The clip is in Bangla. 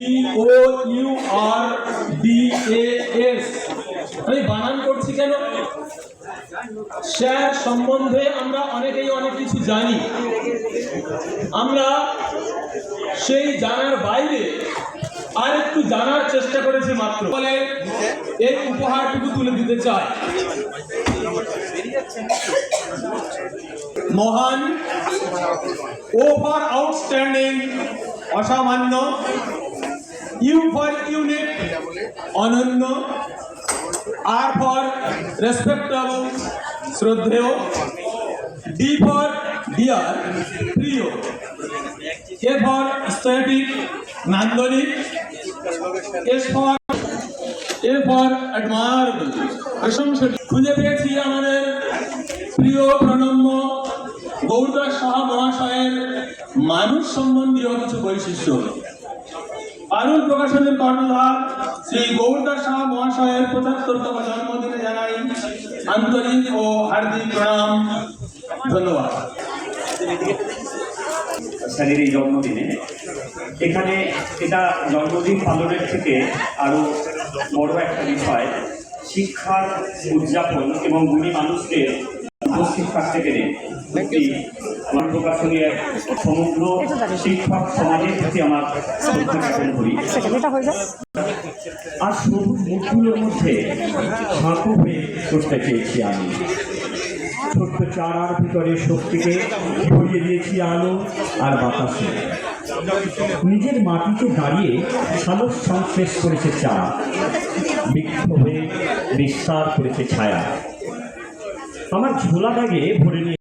POURDAS আমি বানান করছি কেন? শেয়ার সম্বন্ধে আমরা অনেকেই অনেক কিছু জানি, আমরা সেই জানার বাইরে আর একটু জানার চেষ্টা করেছি মাত্র। বলে এই উপহারটুকু তুলে দিতে চাই। মহান, ও ফর আউটস্ট্যান্ডিং অসামান্য, ইউ ফর ইউনিক অনন্য, আর ফর রেসপেক্টেবল শ্রদ্ধেয়, ডি ফর ডিয়ার প্রিয়, এ ফর স্ট্যাটিক নান্দনিক, এস ফর অ্যাডমায়ারেবল প্রশংসনীয়। খুঁজে পেয়েছি আমাদের প্রিয় প্রণম্য গৌরদাস সাহা মহাশয়ের মানুষ সম্বন্ধীয় কিছু বৈশিষ্ট্য। আরুল প্রকাশনের কর্ণধার শ্রী গৌরদাস সাহা মহাশয়ের ৭৫তম জন্মদিনে জানাই আন্তরিক ও হার্দিক প্রণাম, ধন্যবাদ। স্যারের এই জন্মদিনে এখানে এটা জন্মদিন পালনের থেকে আরো বড় একটা বিষয়, শিক্ষার উদযাপন এবং গুণী মানুষদের উপস্থিত থাকতে পেরে আমার প্রকাশনীর সমগ্র শিক্ষক সমাজের প্রতি আমার শ্রদ্ধা জ্ঞাপন করি। আর সবুজ মুখগুলোর মধ্যে ঝাঁকু হয়ে করতে চেয়েছি আমি। ছোট্ট চারার ভিতরে শক্তিকে ভরিয়ে দিয়েছি আলো আর বাতাসে। নিজের মাটিতে দাঁড়িয়ে সালোক সংশ্লেষ করেছে চারা, বৃক্ষ হয়ে বিস্তার করেছে ছায়া। আমার ঝোলা ব্যাগে ভরে নিয়ে